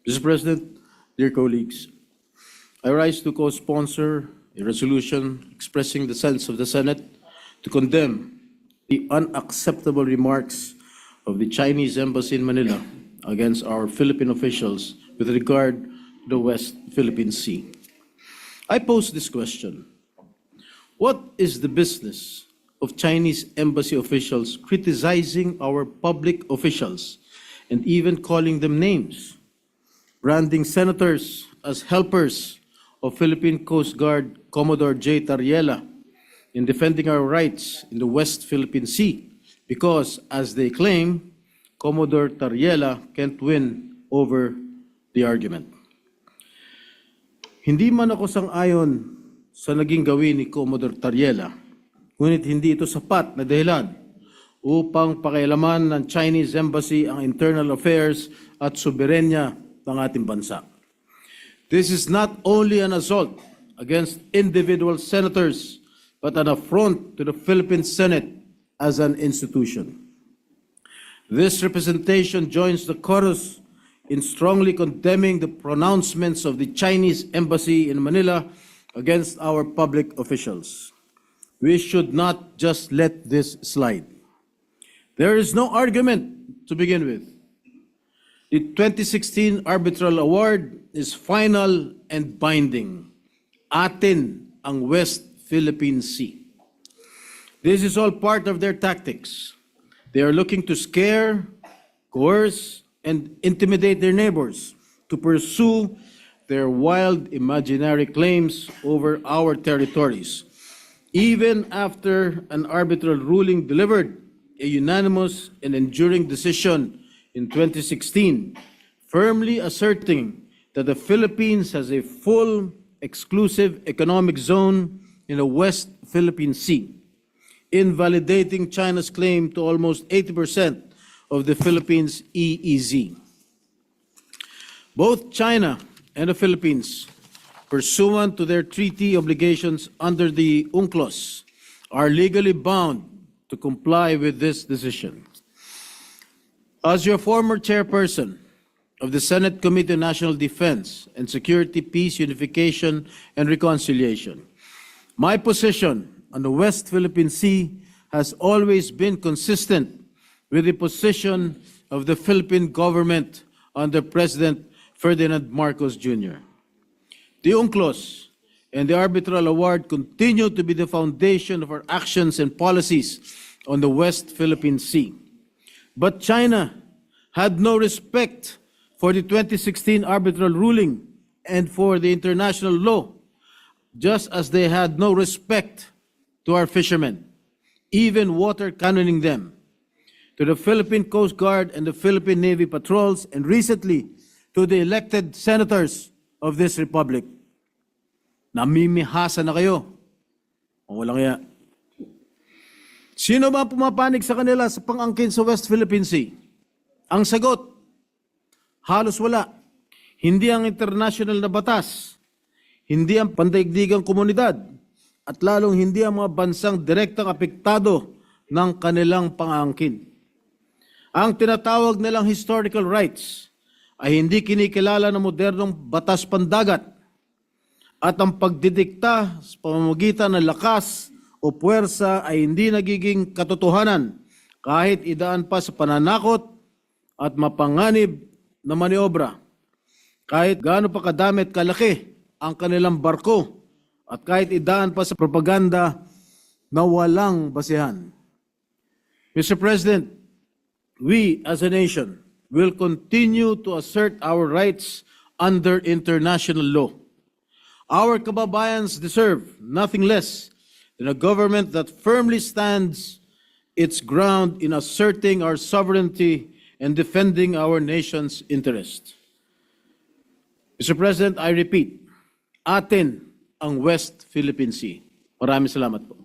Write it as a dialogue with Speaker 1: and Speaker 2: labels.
Speaker 1: Mr. President, dear colleagues, I rise to co-sponsor a resolution expressing the sense of the Senate to condemn the unacceptable remarks of the Chinese Embassy in Manila against our Philippine officials with regard to the West Philippine Sea. I pose this question: what is the business of Chinese embassy officials criticizing our public officials and even calling them names, branding senators as helpers of Philippine Coast Guard Commodore J. Tariela in defending our rights in the West Philippine Sea because, as they claim, Commodore Tariela can't win over the argument. Hindi man ako sang-ayon sa naging gawin ni Commodore Tariela, ngunit hindi ito sapat na dahilan upang pakialaman ng Chinese Embassy ang internal affairs at soberenya ng ating bansa. This is not only an assault against individual senators, but an affront to the Philippine Senate as an institution. This representation joins the chorus in strongly condemning the pronouncements of the Chinese Embassy in Manila against our public officials. We should not just let this slide. There is no argument to begin with. The 2016 Arbitral Award is final and binding. Atin ang West Philippine Sea. This is all part of their tactics. They are looking to scare, coerce, and intimidate their neighbors to pursue their wild imaginary claims over our territories. Even after an arbitral ruling delivered a unanimous and enduring decision in 2016, firmly asserting that the Philippines has a full exclusive economic zone in the West Philippine Sea, invalidating China's claim to almost 80% of the Philippines' EEZ. Both China and the Philippines, pursuant to their treaty obligations under the UNCLOS, are legally bound to comply with this decision. As your former chairperson of the Senate Committee on National Defense and Security, Peace, Unification, and Reconciliation, my position on the West Philippine Sea has always been consistent with the position of the Philippine government under President Ferdinand Marcos Jr. The UNCLOS and the Arbitral Award continue to be the foundation of our actions and policies on the West Philippine Sea. But China had no respect for the 2016 arbitral ruling and for the international law, just as they had no respect to our fishermen, even water cannoning them, to the Philippine Coast Guard and the Philippine Navy patrols, and recently to the elected senators of this republic. Namimihasa na kayo. O walang kaya. Sino ba pumapanig sa kanila sa pang-angkin sa West Philippine Sea? Ang sagot, halos wala. Hindi ang international na batas, hindi ang pandaigdigang komunidad, at lalong hindi ang mga bansang direktang apektado ng kanilang pang-angkin. Ang tinatawag nilang historical rights ay hindi kinikilala ng modernong batas pandagat, at ang pagdidikta sa pamamagitan ng lakas o puwersa ay hindi nagiging katotohanan kahit idaan pa sa pananakot at mapanganib na maniobra. Kahit gaano pa kadami at kalaki ang kanilang barko at kahit idaan pa sa propaganda na walang basihan. Mr. President, we as a nation will continue to assert our rights under international law. Our kababayans deserve nothing less than a government that firmly stands its ground in asserting our sovereignty and defending our nation's interest. Mr. President, I repeat, atin ang West Philippine Sea. Maraming salamat po.